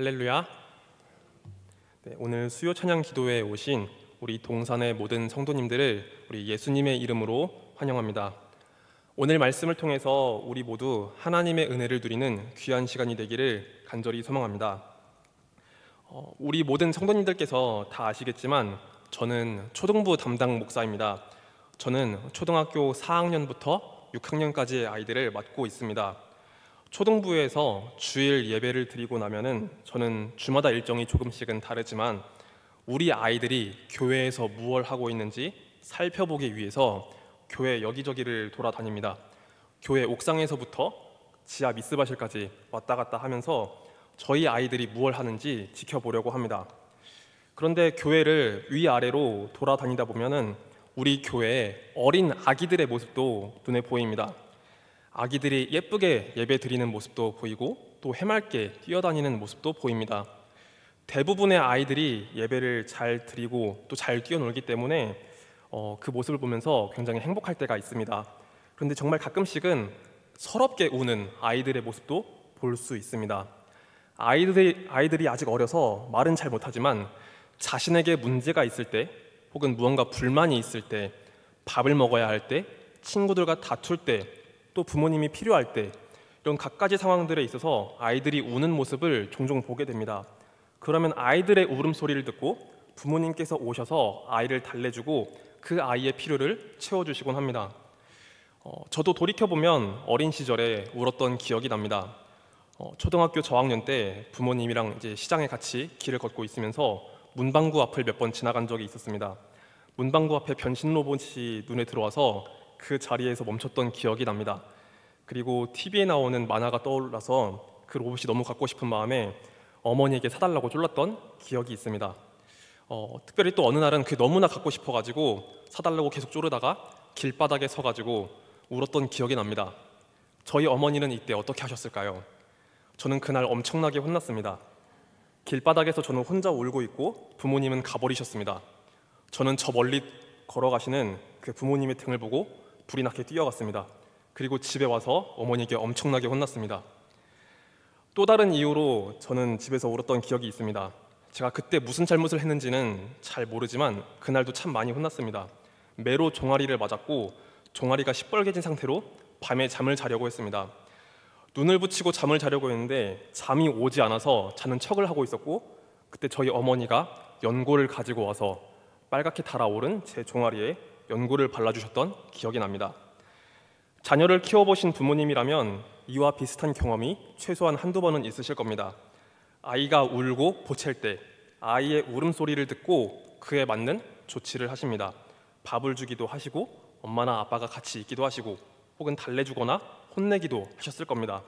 할렐루야. 오늘 수요 찬양 기도회에 오신 우리 동산의 모든 성도님들을 우리 예수님의 이름으로 환영합니다. 오늘 말씀을 통해서 우리 모두 하나님의 은혜를 누리는 귀한 시간이 되기를 간절히 소망합니다. 우리 모든 성도님들께서 다 아시겠지만 저는 초등부 담당 목사입니다. 저는 초등학교 4학년부터 6학년까지의 아이들을 맡고 있습니다. 초등부에서 주일 예배를 드리고 나면은 저는 주마다 일정이 조금씩은 다르지만 우리 아이들이 교회에서 무엇을 하고 있는지 살펴보기 위해서 교회 여기저기를 돌아다닙니다. 교회 옥상에서부터 지하 미스바실까지 왔다 갔다 하면서 저희 아이들이 무엇을 하는지 지켜보려고 합니다. 그런데 교회를 위아래로 돌아다니다 보면은 우리 교회에 어린 아기들의 모습도 눈에 보입니다. 아기들이 예쁘게 예배 드리는 모습도 보이고 또 해맑게 뛰어다니는 모습도 보입니다. 대부분의 아이들이 예배를 잘 드리고 또 잘 뛰어놀기 때문에 그 모습을 보면서 굉장히 행복할 때가 있습니다. 그런데 정말 가끔씩은 서럽게 우는 아이들의 모습도 볼 수 있습니다. 아이들이 아직 어려서 말은 잘 못하지만 자신에게 문제가 있을 때 혹은 무언가 불만이 있을 때, 밥을 먹어야 할 때, 친구들과 다툴 때, 또 부모님이 필요할 때, 이런 갖가지 상황들에 있어서 아이들이 우는 모습을 종종 보게 됩니다. 그러면 아이들의 울음소리를 듣고 부모님께서 오셔서 아이를 달래주고 그 아이의 필요를 채워주시곤 합니다. 저도 돌이켜보면 어린 시절에 울었던 기억이 납니다. 초등학교 저학년 때 부모님이랑 이제 시장에 같이 길을 걷고 있으면서 문방구 앞을 몇 번 지나간 적이 있었습니다. 문방구 앞에 변신 로봇이 눈에 들어와서 그 자리에서 멈췄던 기억이 납니다. 그리고 TV에 나오는 만화가 떠올라서 그 로봇이 너무 갖고 싶은 마음에 어머니에게 사달라고 졸랐던 기억이 있습니다. 특별히 또 어느 날은 그게 너무나 갖고 싶어가지고 사달라고 계속 쪼르다가 길바닥에 서가지고 울었던 기억이 납니다. 저희 어머니는 이때 어떻게 하셨을까요? 저는 그날 엄청나게 혼났습니다. 길바닥에서 저는 혼자 울고 있고 부모님은 가버리셨습니다. 저는 저 멀리 걸어가시는 그 부모님의 등을 보고 불이 나게 뛰어갔습니다. 그리고 집에 와서 어머니에게 엄청나게 혼났습니다. 또 다른 이유로 저는 집에서 울었던 기억이 있습니다. 제가 그때 무슨 잘못을 했는지는 잘 모르지만 그날도 참 많이 혼났습니다. 매로 종아리를 맞았고 종아리가 시뻘개진 상태로 밤에 잠을 자려고 했습니다. 눈을 붙이고 잠을 자려고 했는데 잠이 오지 않아서 자는 척을 하고 있었고 그때 저희 어머니가 연고를 가지고 와서 빨갛게 달아오른 제 종아리에 연고를 발라주셨던 기억이 납니다. 자녀를 키워보신 부모님이라면 이와 비슷한 경험이 최소한 한두 번은 있으실 겁니다. 아이가 울고 보챌 때 아이의 울음소리를 듣고 그에 맞는 조치를 하십니다. 밥을 주기도 하시고 엄마나 아빠가 같이 있기도 하시고 혹은 달래주거나 혼내기도 하셨을 겁니다.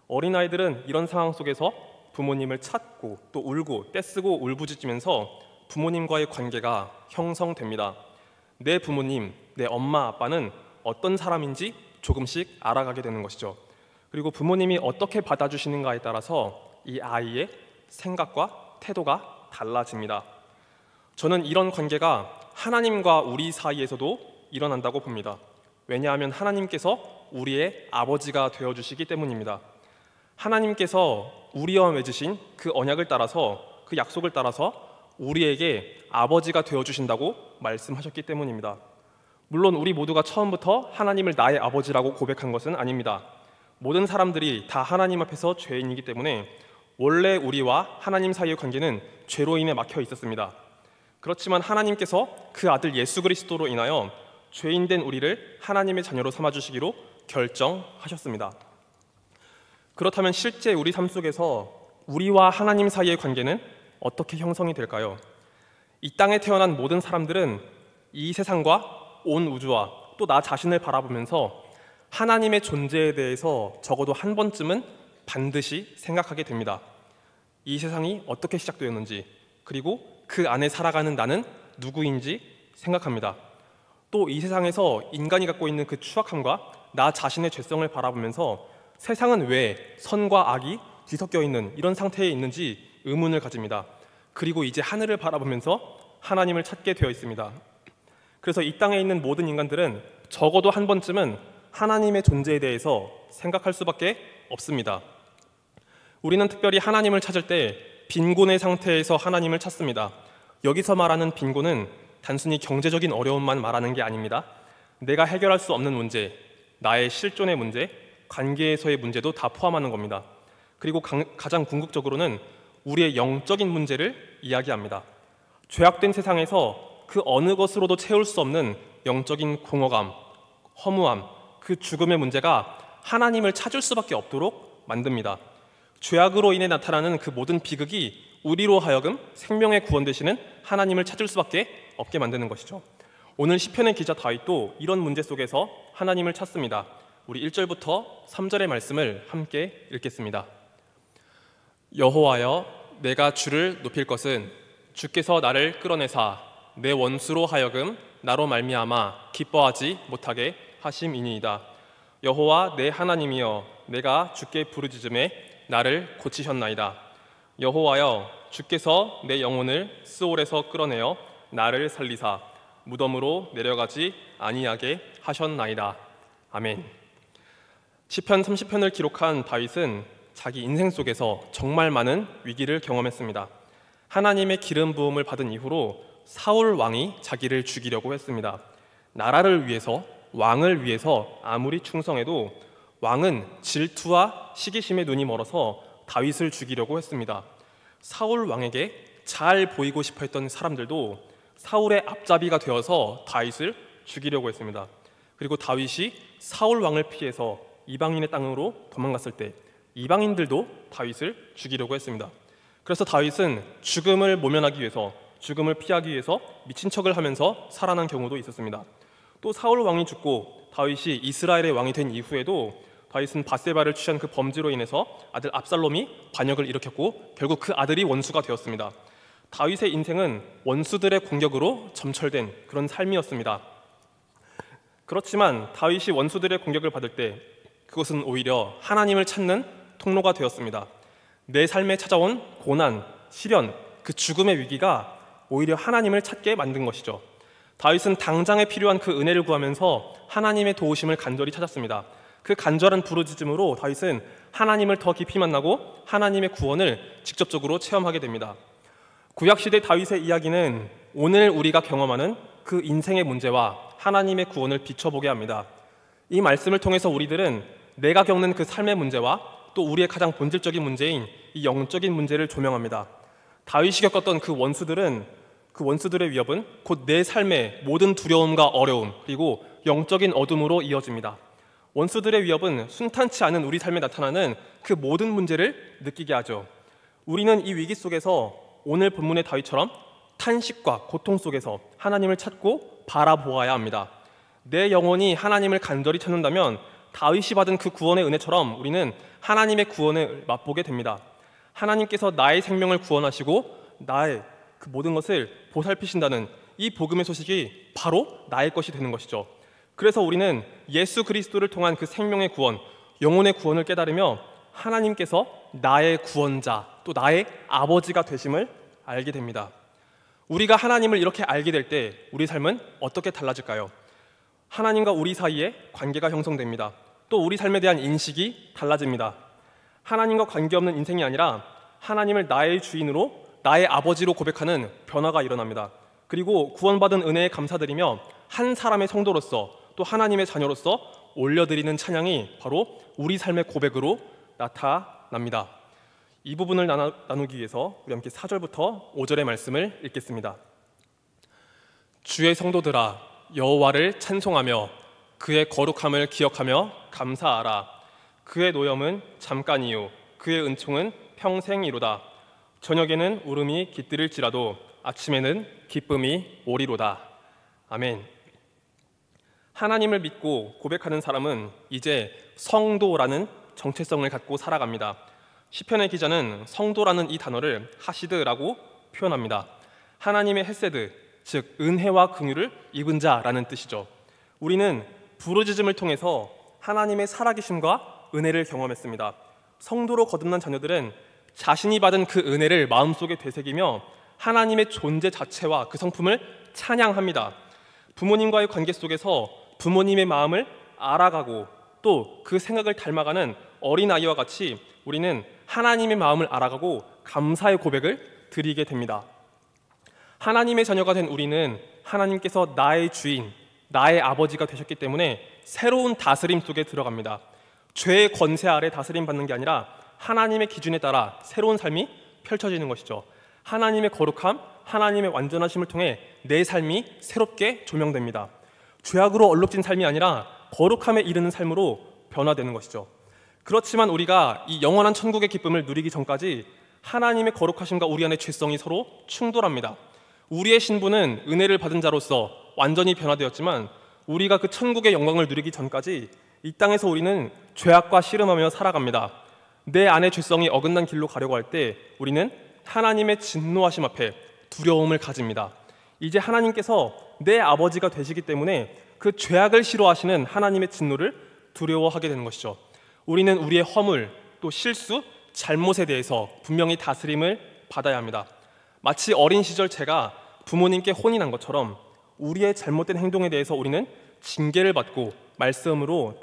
어린아이들은 이런 상황 속에서 부모님을 찾고 또 울고 떼쓰고 울부짖으면서 부모님과의 관계가 형성됩니다. 내 부모님, 내 엄마, 아빠는 어떤 사람인지 조금씩 알아가게 되는 것이죠. 그리고 부모님이 어떻게 받아주시는가에 따라서 이 아이의 생각과 태도가 달라집니다. 저는 이런 관계가 하나님과 우리 사이에서도 일어난다고 봅니다. 왜냐하면 하나님께서 우리의 아버지가 되어주시기 때문입니다. 하나님께서 우리와 맺으신 그 언약을 따라서 그 약속을 따라서 우리에게 아버지가 되어주신다고 말씀하셨기 때문입니다. 물론 우리 모두가 처음부터 하나님을 나의 아버지라고 고백한 것은 아닙니다. 모든 사람들이 다 하나님 앞에서 죄인이기 때문에 원래 우리와 하나님 사이의 관계는 죄로 인해 막혀 있었습니다. 그렇지만 하나님께서 그 아들 예수 그리스도로 인하여 죄인된 우리를 하나님의 자녀로 삼아주시기로 결정하셨습니다. 그렇다면 실제 우리 삶 속에서 우리와 하나님 사이의 관계는 어떻게 형성이 될까요? 이 땅에 태어난 모든 사람들은 이 세상과 온 우주와 또 나 자신을 바라보면서 하나님의 존재에 대해서 적어도 한 번쯤은 반드시 생각하게 됩니다. 이 세상이 어떻게 시작되었는지 그리고 그 안에 살아가는 나는 누구인지 생각합니다. 또 이 세상에서 인간이 갖고 있는 그 추악함과 나 자신의 죄성을 바라보면서 세상은 왜 선과 악이 뒤섞여 있는 이런 상태에 있는지 의문을 가집니다. 그리고 이제 하늘을 바라보면서 하나님을 찾게 되어 있습니다. 그래서 이 땅에 있는 모든 인간들은 적어도 한 번쯤은 하나님의 존재에 대해서 생각할 수밖에 없습니다. 우리는 특별히 하나님을 찾을 때 빈곤의 상태에서 하나님을 찾습니다. 여기서 말하는 빈곤은 단순히 경제적인 어려움만 말하는 게 아닙니다. 내가 해결할 수 없는 문제, 나의 실존의 문제, 관계에서의 문제도 다 포함하는 겁니다. 그리고 가장 궁극적으로는 우리의 영적인 문제를 이야기합니다. 죄악된 세상에서 그 어느 것으로도 채울 수 없는 영적인 공허감, 허무함, 그 죽음의 문제가 하나님을 찾을 수밖에 없도록 만듭니다. 죄악으로 인해 나타나는 그 모든 비극이 우리로 하여금 생명의 구원 되시는 하나님을 찾을 수밖에 없게 만드는 것이죠. 오늘 시편의 기자 다윗도 이런 문제 속에서 하나님을 찾습니다. 우리 1절부터 3절의 말씀을 함께 읽겠습니다. 여호와여, 내가 주를 높일 것은 주께서 나를 끌어내사 내 원수로 하여금 나로 말미암아 기뻐하지 못하게 하심이니이다. 여호와 내 하나님이여, 내가 주께 부르짖음에 나를 고치셨나이다. 여호와여, 주께서 내 영혼을 스올에서 끌어내어 나를 살리사 무덤으로 내려가지 아니하게 하셨나이다. 아멘. 시편 30편을 기록한 다윗은 자기 인생 속에서 정말 많은 위기를 경험했습니다. 하나님의 기름 부음을 받은 이후로 사울 왕이 자기를 죽이려고 했습니다. 나라를 위해서, 왕을 위해서 아무리 충성해도 왕은 질투와 시기심에 눈이 멀어서 다윗을 죽이려고 했습니다. 사울 왕에게 잘 보이고 싶어 했던 사람들도 사울의 앞잡이가 되어서 다윗을 죽이려고 했습니다. 그리고 다윗이 사울 왕을 피해서 이방인의 땅으로 도망갔을 때 이방인들도 다윗을 죽이려고 했습니다. 그래서 다윗은 죽음을 모면하기 위해서, 죽음을 피하기 위해서 미친 척을 하면서 살아난 경우도 있었습니다. 또 사울 왕이 죽고 다윗이 이스라엘의 왕이 된 이후에도 다윗은 밧세바를 취한 그 범죄로 인해서 아들 압살롬이 반역을 일으켰고 결국 그 아들이 원수가 되었습니다. 다윗의 인생은 원수들의 공격으로 점철된 그런 삶이었습니다. 그렇지만 다윗이 원수들의 공격을 받을 때 그것은 오히려 하나님을 찾는 통로가 되었습니다. 내 삶에 찾아온 고난, 시련, 그 죽음의 위기가 오히려 하나님을 찾게 만든 것이죠. 다윗은 당장에 필요한 그 은혜를 구하면서 하나님의 도우심을 간절히 찾았습니다. 그 간절한 부르짖음으로 다윗은 하나님을 더 깊이 만나고 하나님의 구원을 직접적으로 체험하게 됩니다. 구약시대 다윗의 이야기는 오늘 우리가 경험하는 그 인생의 문제와 하나님의 구원을 비춰보게 합니다. 이 말씀을 통해서 우리들은 내가 겪는 그 삶의 문제와 또 우리의 가장 본질적인 문제인 이 영적인 문제를 조명합니다. 다윗이 겪었던 그 원수들의 위협은 곧 내 삶의 모든 두려움과 어려움 그리고 영적인 어둠으로 이어집니다. 원수들의 위협은 순탄치 않은 우리 삶에 나타나는 그 모든 문제를 느끼게 하죠. 우리는 이 위기 속에서 오늘 본문의 다윗처럼 탄식과 고통 속에서 하나님을 찾고 바라보아야 합니다. 내 영혼이 하나님을 간절히 찾는다면 다윗이 받은 그 구원의 은혜처럼 우리는 하나님의 구원을 맛보게 됩니다. 하나님께서 나의 생명을 구원하시고 나의 그 모든 것을 보살피신다는 이 복음의 소식이 바로 나의 것이 되는 것이죠. 그래서 우리는 예수 그리스도를 통한 그 생명의 구원, 영혼의 구원을 깨달으며 하나님께서 나의 구원자, 또 나의 아버지가 되심을 알게 됩니다. 우리가 하나님을 이렇게 알게 될 때 우리 삶은 어떻게 달라질까요? 하나님과 우리 사이에 관계가 형성됩니다. 또 우리 삶에 대한 인식이 달라집니다. 하나님과 관계없는 인생이 아니라 하나님을 나의 주인으로, 나의 아버지로 고백하는 변화가 일어납니다. 그리고 구원받은 은혜에 감사드리며 한 사람의 성도로서 또 하나님의 자녀로서 올려드리는 찬양이 바로 우리 삶의 고백으로 나타납니다. 이 부분을 나누기 위해서 우리 함께 4절부터 5절의 말씀을 읽겠습니다. 주의 성도들아, 여호와를 찬송하며 그의 거룩함을 기억하며 감사하라. 그의 노염은 잠깐이요 그의 은총은 평생이로다. 저녁에는 울음이 깃들일지라도 아침에는 기쁨이 오리로다. 아멘. 하나님을 믿고 고백하는 사람은 이제 성도라는 정체성을 갖고 살아갑니다. 시편의 기자는 성도라는 이 단어를 하시드라고 표현합니다. 하나님의 헤세드, 즉 은혜와 긍휼을 입은 자라는 뜻이죠. 우리는 부르짖음을 통해서 하나님의 살아계심과 은혜를 경험했습니다. 성도로 거듭난 자녀들은 자신이 받은 그 은혜를 마음속에 되새기며 하나님의 존재 자체와 그 성품을 찬양합니다. 부모님과의 관계 속에서 부모님의 마음을 알아가고 또 그 생각을 닮아가는 어린아이와 같이 우리는 하나님의 마음을 알아가고 감사의 고백을 드리게 됩니다. 하나님의 자녀가 된 우리는 하나님께서 나의 주인, 나의 아버지가 되셨기 때문에 새로운 다스림 속에 들어갑니다. 죄의 권세 아래 다스림 받는 게 아니라 하나님의 기준에 따라 새로운 삶이 펼쳐지는 것이죠. 하나님의 거룩함, 하나님의 완전하심을 통해 내 삶이 새롭게 조명됩니다. 죄악으로 얼룩진 삶이 아니라 거룩함에 이르는 삶으로 변화되는 것이죠. 그렇지만 우리가 이 영원한 천국의 기쁨을 누리기 전까지 하나님의 거룩하심과 우리 안의 죄성이 서로 충돌합니다. 우리의 신분은 은혜를 받은 자로서 완전히 변화되었지만 우리가 그 천국의 영광을 누리기 전까지 이 땅에서 우리는 죄악과 씨름하며 살아갑니다. 내 안의 죄성이 어긋난 길로 가려고 할 때 우리는 하나님의 진노하심 앞에 두려움을 가집니다. 이제 하나님께서 내 아버지가 되시기 때문에 그 죄악을 싫어하시는 하나님의 진노를 두려워하게 되는 것이죠. 우리는 우리의 허물, 또 실수, 잘못에 대해서 분명히 다스림을 받아야 합니다. 마치 어린 시절 제가 부모님께 혼이 난 것처럼 우리의 잘못된 행동에 대해서 우리는 징계를 받고 말씀으로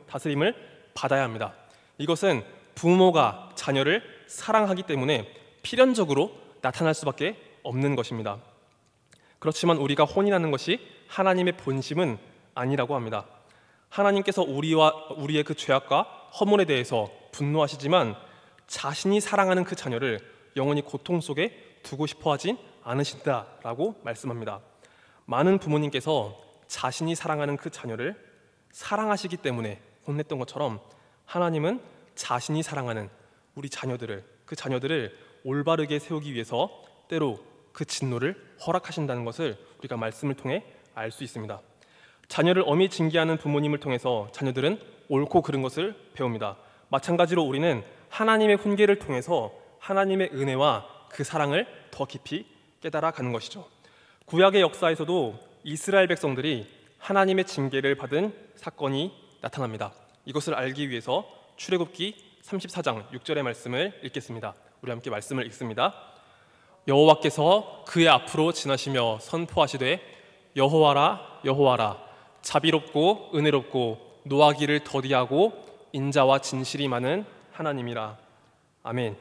다스림을 받아야 합니다. 이것은 부모가 자녀를 사랑하기 때문에 필연적으로 나타날 수밖에 없는 것입니다. 그렇지만 우리가 혼이 나는 것이 하나님의 본심은 아니라고 합니다. 하나님께서 우리의 그 죄악과 허물에 대해서 분노하시지만 자신이 사랑하는 그 자녀를 영원히 고통 속에 두고 싶어 하진 않으신다라고 말씀합니다. 많은 부모님께서 자신이 사랑하는 그 자녀를 사랑하시기 때문에 혼냈던 것처럼 하나님은 자신이 사랑하는 우리 자녀들을, 그 자녀들을 올바르게 세우기 위해서 때로 그 진노를 허락하신다는 것을 우리가 말씀을 통해 알 수 있습니다. 자녀를 엄히 징계하는 부모님을 통해서 자녀들은 옳고 그른 것을 배웁니다. 마찬가지로 우리는 하나님의 훈계를 통해서 하나님의 은혜와 그 사랑을 더 깊이 깨달아 가는 것이죠. 구약의 역사에서도 이스라엘 백성들이 하나님의 징계를 받은 사건이 나타납니다. 이것을 알기 위해서 출애굽기 34장 6절의 말씀을 읽겠습니다. 우리 함께 말씀을 읽습니다. 여호와께서 그의 앞으로 지나시며 선포하시되 여호와라 여호와라 자비롭고 은혜롭고 노하기를 더디하고 인자와 진실이 많은 하나님이라. 아멘.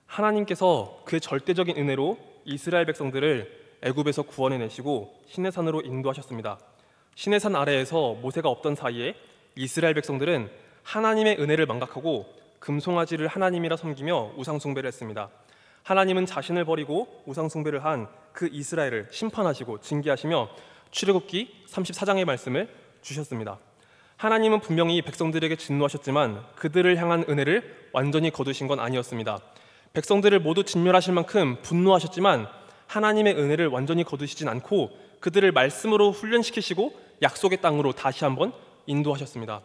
하나님께서 그의 절대적인 은혜로 이스라엘 백성들을 애굽에서 구원해내시고 시내산으로 인도하셨습니다. 시내산 아래에서 모세가 없던 사이에 이스라엘 백성들은 하나님의 은혜를 망각하고 금송아지를 하나님이라 섬기며 우상숭배를 했습니다. 하나님은 자신을 버리고 우상숭배를 한 그 이스라엘을 심판하시고 징계하시며 출애굽기 34장의 말씀을 주셨습니다. 하나님은 분명히 백성들에게 진노하셨지만 그들을 향한 은혜를 완전히 거두신 건 아니었습니다. 백성들을 모두 진멸하실 만큼 분노하셨지만 하나님의 은혜를 완전히 거두시진 않고 그들을 말씀으로 훈련시키시고 약속의 땅으로 다시 한번 인도하셨습니다.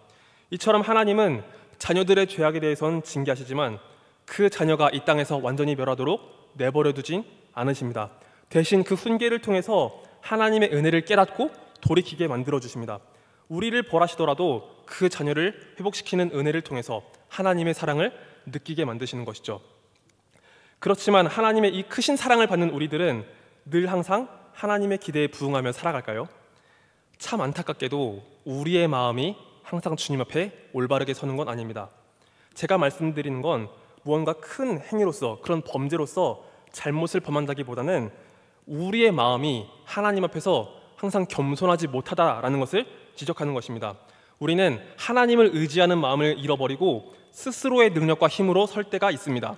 이처럼 하나님은 자녀들의 죄악에 대해서는 징계하시지만 그 자녀가 이 땅에서 완전히 멸하도록 내버려 두진 않으십니다. 대신 그 훈계를 통해서 하나님의 은혜를 깨닫고 돌이키게 만들어 주십니다. 우리를 벌하시더라도 그 자녀를 회복시키는 은혜를 통해서 하나님의 사랑을 느끼게 만드시는 것이죠. 그렇지만 하나님의 이 크신 사랑을 받는 우리들은 늘 항상 하나님의 기대에 부응하며 살아갈까요? 참 안타깝게도 우리의 마음이 항상 주님 앞에 올바르게 서는 건 아닙니다. 제가 말씀드리는 건 무언가 큰 행위로서, 그런 범죄로서 잘못을 범한다기보다는 우리의 마음이 하나님 앞에서 항상 겸손하지 못하다라는 것을 지적하는 것입니다. 우리는 하나님을 의지하는 마음을 잃어버리고 스스로의 능력과 힘으로 설 때가 있습니다.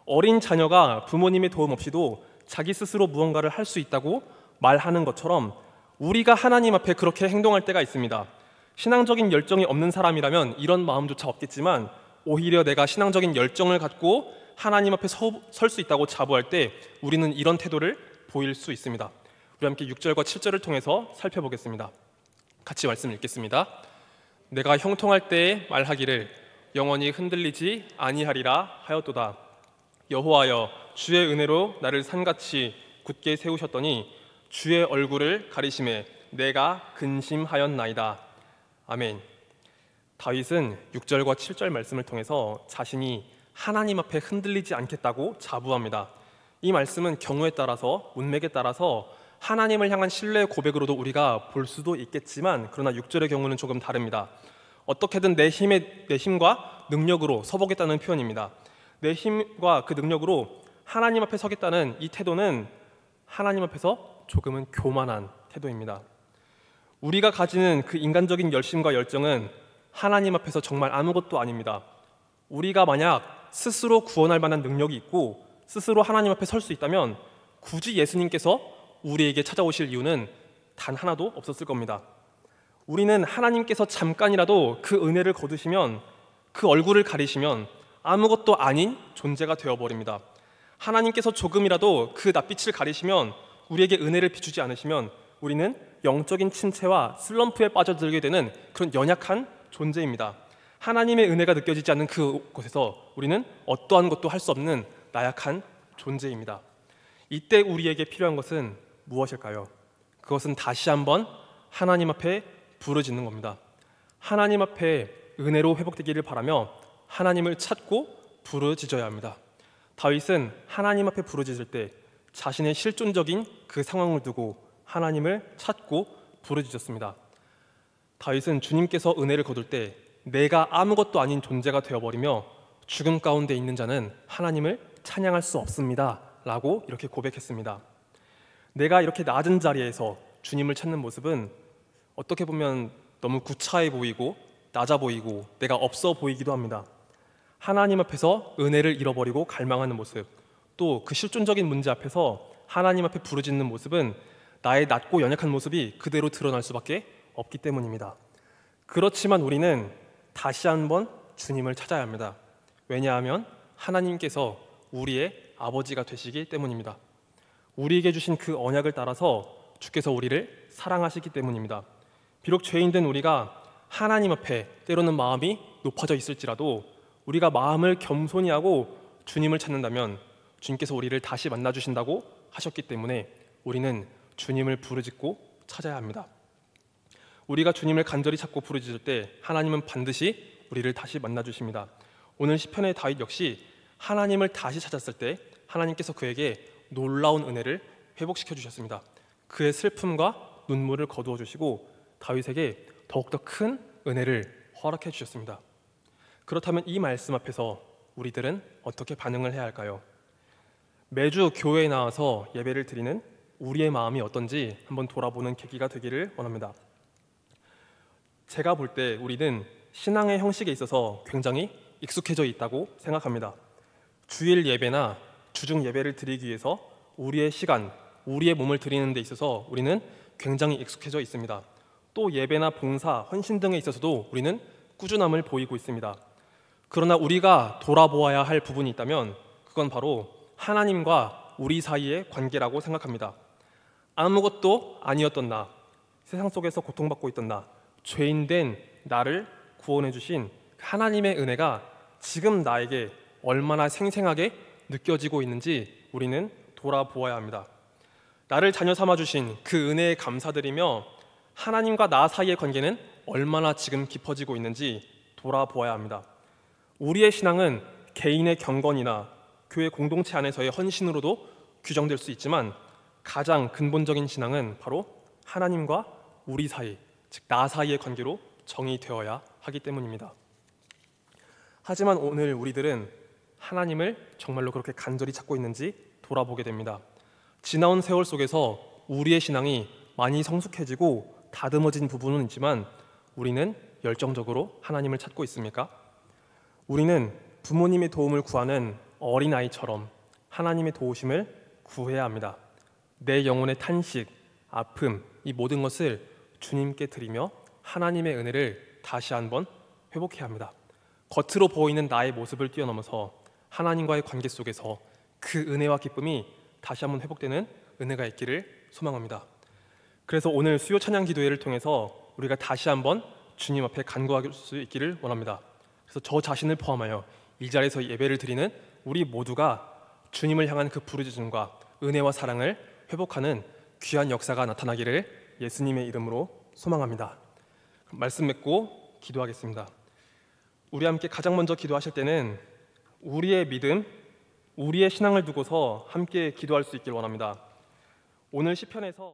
어린 자녀가 부모님의 도움 없이도 자기 스스로 무언가를 할 수 있다고 말하는 것처럼 우리가 하나님 앞에 그렇게 행동할 때가 있습니다. 신앙적인 열정이 없는 사람이라면 이런 마음조차 없겠지만 오히려 내가 신앙적인 열정을 갖고 하나님 앞에 설 수 있다고 자부할 때 우리는 이런 태도를 보일 수 있습니다. 우리 함께 6절과 7절을 통해서 살펴보겠습니다. 같이 말씀 읽겠습니다. 내가 형통할 때에 말하기를 영원히 흔들리지 아니하리라 하였도다. 여호와여 주의 은혜로 나를 산같이 굳게 세우셨더니 주의 얼굴을 가리심에 내가 근심하였나이다. 아멘. 다윗은 6절과 7절 말씀을 통해서 자신이 하나님 앞에 흔들리지 않겠다고 자부합니다. 이 말씀은 경우에 따라서, 문맥에 따라서 하나님을 향한 신뢰의 고백으로도 우리가 볼 수도 있겠지만 그러나 6절의 경우는 조금 다릅니다. 어떻게든 내 힘과 능력으로 서보겠다는 표현입니다. 내 힘과 그 능력으로 하나님 앞에 서겠다는 이 태도는 하나님 앞에서 조금은 교만한 태도입니다. 우리가 가지는 그 인간적인 열심과 열정은 하나님 앞에서 정말 아무것도 아닙니다. 우리가 만약 스스로 구원할 만한 능력이 있고 스스로 하나님 앞에 설 수 있다면 굳이 예수님께서 우리에게 찾아오실 이유는 단 하나도 없었을 겁니다. 우리는 하나님께서 잠깐이라도 그 은혜를 거두시면, 그 얼굴을 가리시면 아무것도 아닌 존재가 되어버립니다. 하나님께서 조금이라도 그 낯빛을 가리시면, 우리에게 은혜를 비추지 않으시면 우리는 영적인 침체와 슬럼프에 빠져들게 되는 그런 연약한 존재입니다. 하나님의 은혜가 느껴지지 않는 그곳에서 우리는 어떠한 것도 할 수 없는 나약한 존재입니다. 이때 우리에게 필요한 것은 무엇일까요? 그것은 다시 한번 하나님 앞에 부르짖는 겁니다. 하나님 앞에 은혜로 회복되기를 바라며 하나님을 찾고 부르짖어야 합니다. 다윗은 하나님 앞에 부르짖을 때 자신의 실존적인 그 상황을 두고 하나님을 찾고 부르짖었습니다. 다윗은 주님께서 은혜를 거둘 때 내가 아무것도 아닌 존재가 되어버리며 죽음 가운데 있는 자는 하나님을 찬양할 수 없습니다 라고 이렇게 고백했습니다. 내가 이렇게 낮은 자리에서 주님을 찾는 모습은 어떻게 보면 너무 구차해 보이고 낮아 보이고 내가 없어 보이기도 합니다. 하나님 앞에서 은혜를 잃어버리고 갈망하는 모습, 또 그 실존적인 문제 앞에서 하나님 앞에 부르짖는 모습은 나의 낮고 연약한 모습이 그대로 드러날 수밖에 없기 때문입니다. 그렇지만 우리는 다시 한번 주님을 찾아야 합니다. 왜냐하면 하나님께서 우리의 아버지가 되시기 때문입니다. 우리에게 주신 그 언약을 따라서 주께서 우리를 사랑하시기 때문입니다. 비록 죄인된 우리가 하나님 앞에 때로는 마음이 높아져 있을지라도 우리가 마음을 겸손히 하고 주님을 찾는다면 주님께서 우리를 다시 만나주신다고 하셨기 때문에 우리는 주님을 부르짖고 찾아야 합니다. 우리가 주님을 간절히 찾고 부르짖을 때 하나님은 반드시 우리를 다시 만나주십니다. 오늘 시편의 다윗 역시 하나님을 다시 찾았을 때 하나님께서 그에게 놀라운 은혜를 회복시켜 주셨습니다. 그의 슬픔과 눈물을 거두어 주시고 다윗에게 더욱더 큰 은혜를 허락해 주셨습니다. 그렇다면 이 말씀 앞에서 우리들은 어떻게 반응을 해야 할까요? 매주 교회에 나와서 예배를 드리는 우리의 마음이 어떤지 한번 돌아보는 계기가 되기를 원합니다. 제가 볼 때 우리는 신앙의 형식에 있어서 굉장히 익숙해져 있다고 생각합니다. 주일 예배나 주중 예배를 드리기 위해서 우리의 시간, 우리의 몸을 드리는 데 있어서 우리는 굉장히 익숙해져 있습니다. 또 예배나 봉사, 헌신 등에 있어서도 우리는 꾸준함을 보이고 있습니다. 그러나 우리가 돌아보아야 할 부분이 있다면 그건 바로 하나님과 우리 사이의 관계라고 생각합니다. 아무것도 아니었던 나, 세상 속에서 고통받고 있던 나, 죄인된 나를 구원해 주신 하나님의 은혜가 지금 나에게 얼마나 생생하게 느껴지고 있는지 우리는 돌아보아야 합니다. 나를 자녀 삼아 주신 그 은혜에 감사드리며 하나님과 나 사이의 관계는 얼마나 지금 깊어지고 있는지 돌아보아야 합니다. 우리의 신앙은 개인의 경건이나 교회 공동체 안에서의 헌신으로도 규정될 수 있지만 가장 근본적인 신앙은 바로 하나님과 우리 사이, 즉 나 사이의 관계로 정의되어야 하기 때문입니다. 하지만 오늘 우리들은 하나님을 정말로 그렇게 간절히 찾고 있는지 돌아보게 됩니다. 지나온 세월 속에서 우리의 신앙이 많이 성숙해지고 다듬어진 부분은 있지만 우리는 열정적으로 하나님을 찾고 있습니까? 우리는 부모님의 도움을 구하는 어린아이처럼 하나님의 도우심을 구해야 합니다. 내 영혼의 탄식, 아픔, 이 모든 것을 주님께 드리며 하나님의 은혜를 다시 한번 회복해야 합니다. 겉으로 보이는 나의 모습을 뛰어넘어서 하나님과의 관계 속에서 그 은혜와 기쁨이 다시 한번 회복되는 은혜가 있기를 소망합니다. 그래서 오늘 수요 찬양 기도회를 통해서 우리가 다시 한번 주님 앞에 간구할 수 있기를 원합니다. 그래서 저 자신을 포함하여 이 자리에서 예배를 드리는 우리 모두가 주님을 향한 그 부르짖음과 은혜와 사랑을 회복하는 귀한 역사가 나타나기를 예수님의 이름으로 소망합니다. 말씀 맺고 기도하겠습니다. 우리 함께 가장 먼저 기도하실 때는 우리의 믿음, 우리의 신앙을 두고서 함께 기도할 수 있길 원합니다. 오늘 시편에서